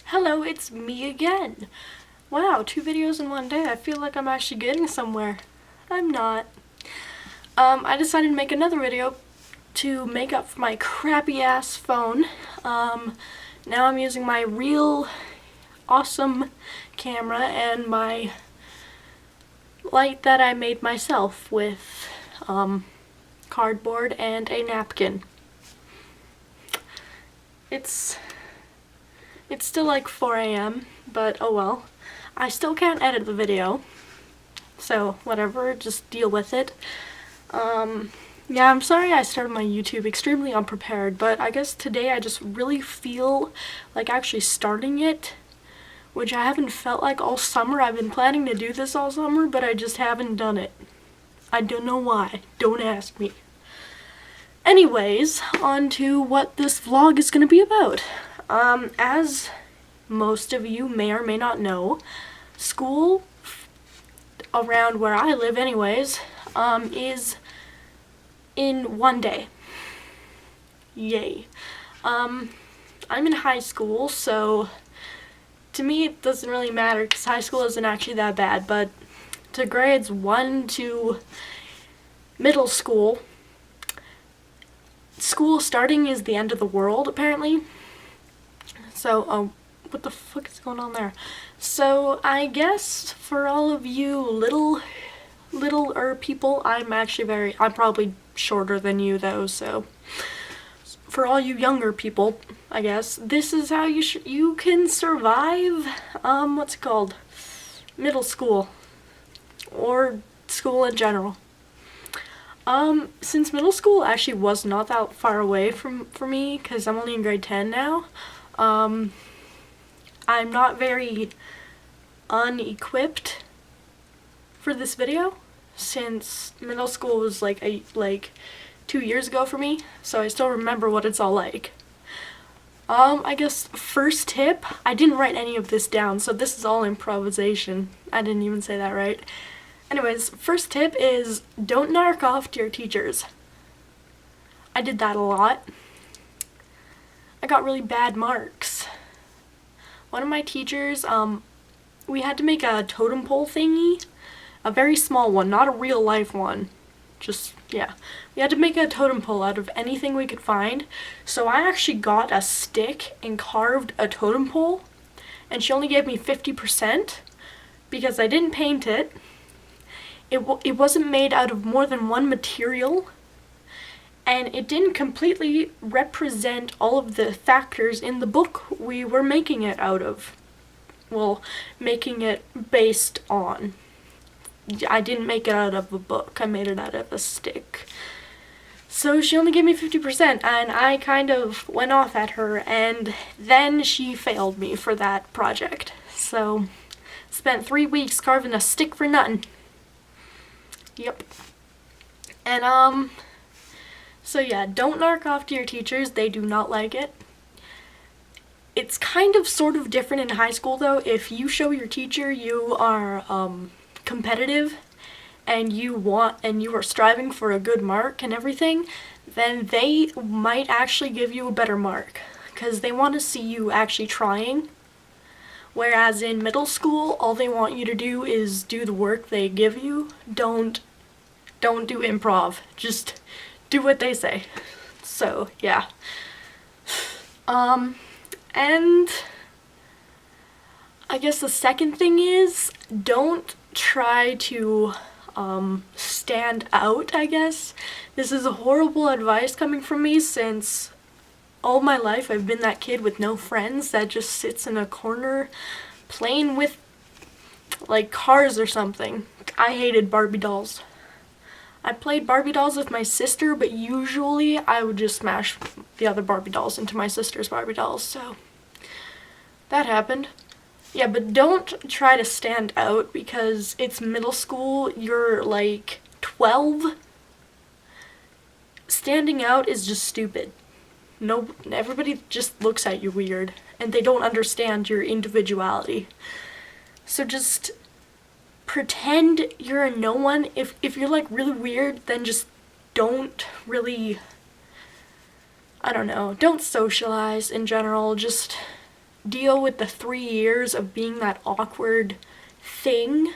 Hello, it's me again. Wow, 2 videos in one day. I feel like I'm actually getting somewhere. I'm not. I decided to make another video to make up for my crappy ass phone. Now I'm using my real awesome camera and my light that I made myself with cardboard and a napkin. It's still like 4 a.m., but oh well. I still can't edit the video, so whatever, just deal with it. Yeah, I'm sorry I started my YouTube extremely unprepared, but I guess today I just really feel like actually starting it, which I haven't felt like all summer. I've been planning to do this all summer, but I just haven't done it. I don't know why. Don't ask me. Anyways, on to what this vlog is going to be about. As most of you may or may not know, school around where I live anyways, is in one day. Yay. I'm in high school, so to me it doesn't really matter because high school isn't actually that bad, but to grades 1 to middle school, school starting is the end of the world apparently. So, what the fuck is going on there? So, I guess for all of you littler people, I'm probably shorter than you though, so for all you younger people, I guess, this is how you can survive, what's it called? Middle school. Or school in general. Since middle school actually was not that far away for me, because I'm only in grade 10 now, I'm not very unequipped for this video, since middle school was like 2 years ago for me, so I still remember what it's all like. I guess first tip, I didn't write any of this down, so this is all improvisation. I didn't even say that right. Anyways, first tip is don't narc off to your teachers. I did that a lot. I got really bad marks. One of my teachers, we had to make a totem pole thingy, a very small one, not a real life one. Yeah. We had to make a totem pole out of anything we could find, so I actually got a stick and carved a totem pole, and she only gave me 50% because I didn't paint it. It wasn't made out of more than one material, and it didn't completely represent all of the factors in the book we were making it out of. Well, making it based on. I didn't make it out of a book, I made it out of a stick. So she only gave me 50%, and I kind of went off at her, and then she failed me for that project. So, spent 3 weeks carving a stick for nothing. Yep. And, so yeah, don't narc off to your teachers, they do not like it. It's kind of sort of different in high school though. If you show your teacher you are, competitive and you are striving for a good mark and everything, then they might actually give you a better mark because they want to see you actually trying. Whereas in middle school, all they want you to do is do the work they give you. Don't do improv. Just do what they say. So, yeah. And I guess the second thing is don't try to stand out, I guess. This is a horrible advice coming from me since all my life I've been that kid with no friends that just sits in a corner playing with like cars or something. I hated Barbie dolls. I played Barbie dolls with my sister, but usually I would just smash the other Barbie dolls into my sister's Barbie dolls, so that happened. Yeah, but don't try to stand out because it's middle school, you're like 12. Standing out is just stupid. No, everybody just looks at you weird, and they don't understand your individuality. So just pretend you're a no one. If you're like really weird, then just don't really, I don't know, don't socialize in general. Just deal with the 3 years of being that awkward thing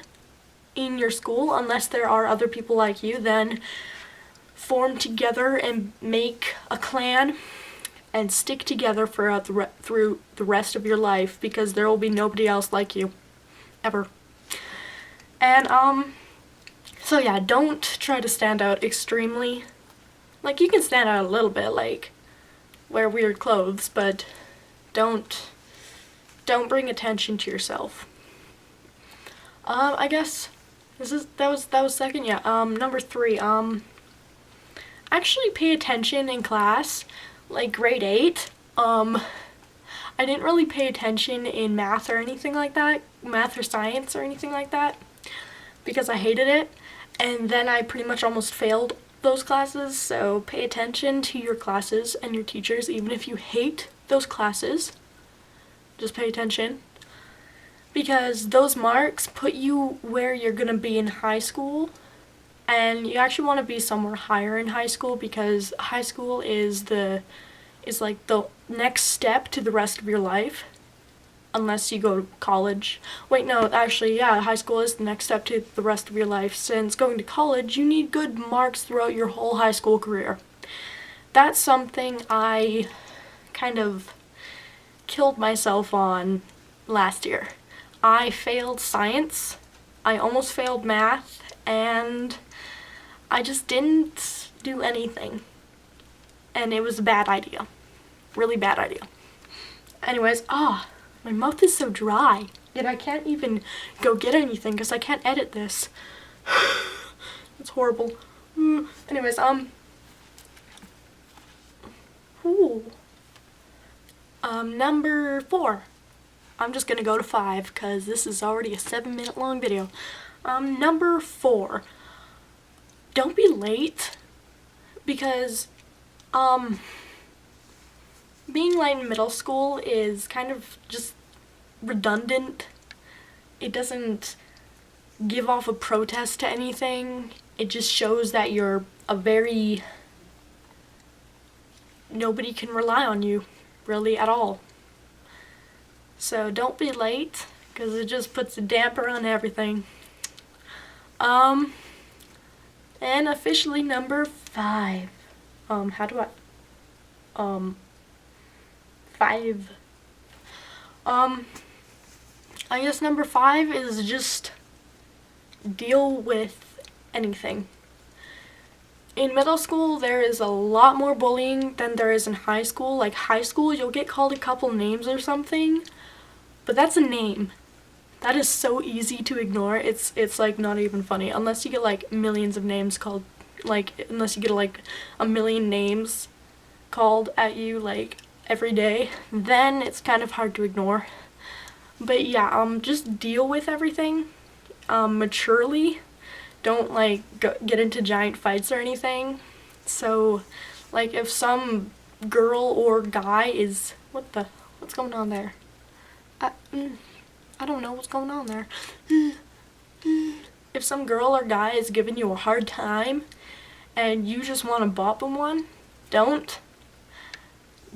in your school, unless there are other people like you, then form together and make a clan and stick together through the rest of your life, because there will be nobody else like you ever. And so yeah, don't try to stand out extremely. Like, you can stand out a little bit, like wear weird clothes, but don't bring attention to yourself. I guess that was second. Yeah. Number 3. Actually pay attention in class, like grade 8. I didn't really pay attention in math or anything like that, math or science or anything like that, because I hated it, and then I pretty much almost failed those classes. So pay attention to your classes and your teachers, even if you hate those classes. Just pay attention, because those marks put you where you're gonna be in high school, and you actually want to be somewhere higher in high school, because high school is like the next step to the rest of your life, unless you go to college. Wait, no, actually, yeah, high school is the next step to the rest of your life, since going to college, you need good marks throughout your whole high school career. That's something I kind of killed myself on last year. I failed science, I almost failed math, and I just didn't do anything. And it was a bad idea. Really bad idea. Anyways, my mouth is so dry, and I can't even go get anything because I can't edit this. It's horrible. Anyways, number 4. I'm just gonna go to 5 because this is already a 7-minute long video. Number 4. Don't be late, because being late in middle school is kind of just redundant. It doesn't give off a protest to anything. It just shows that you're nobody can rely on you, really, at all. So don't be late, because it just puts a damper on everything. And officially number 5. How do I... 5. I guess number 5 is just deal with anything. In middle school, there is a lot more bullying than there is in high school. Like, high school, you'll get called a couple names or something, but that's a name. That is so easy to ignore. It's like not even funny, unless you get like millions of names called, like, unless you get like a million names called at you like every day, then it's kind of hard to ignore. But yeah, just deal with everything maturely. Don't like get into giant fights or anything. So like, if some girl or guy is what's going on there? I don't know what's going on there. If some girl or guy is giving you a hard time and you just want to bop them one, don't.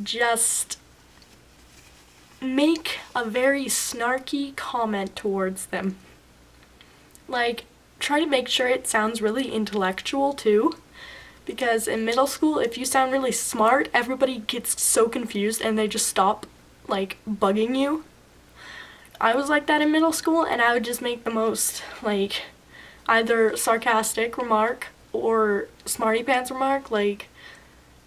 Just make a very snarky comment towards them. Like, try to make sure it sounds really intellectual too, because in middle school, if you sound really smart, everybody gets so confused and they just stop like bugging you. I was like that in middle school, and I would just make the most like either sarcastic remark or smarty pants remark. Like,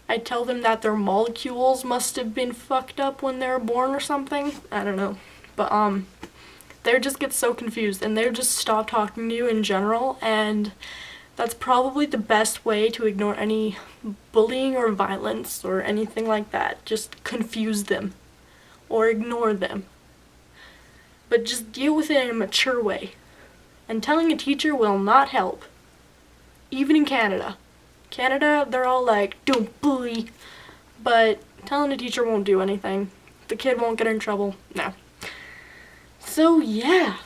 I'd tell them that their molecules must have been fucked up when they were born or something. I don't know. But they would just get so confused, and they would just stop talking to you in general, and that's probably the best way to ignore any bullying or violence or anything like that. Just confuse them or ignore them. But just deal with it in a mature way. And telling a teacher will not help. Even in Canada. Canada, they're all like, don't bully. But telling a teacher won't do anything. The kid won't get in trouble. No. So yeah.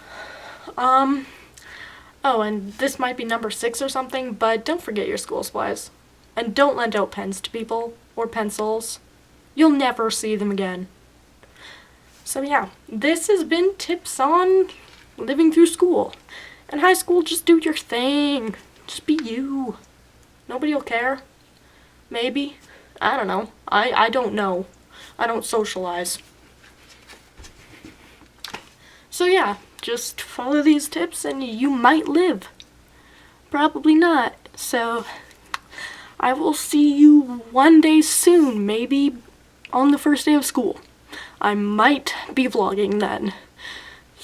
Oh, and this might be number 6 or something, but don't forget your school supplies. And don't lend out pens to people or pencils. You'll never see them again. So yeah, this has been tips on living through school. In high school, just do your thing. Just be you. Nobody will care. Maybe. I don't know. I don't know. I don't socialize. So yeah, just follow these tips and you might live. Probably not. So I will see you one day soon, maybe on the first day of school. I might be vlogging then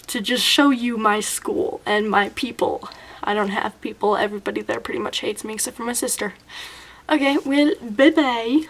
to just show you my school and my people. I don't have people. Everybody there pretty much hates me except for my sister. Okay, well, bye-bye.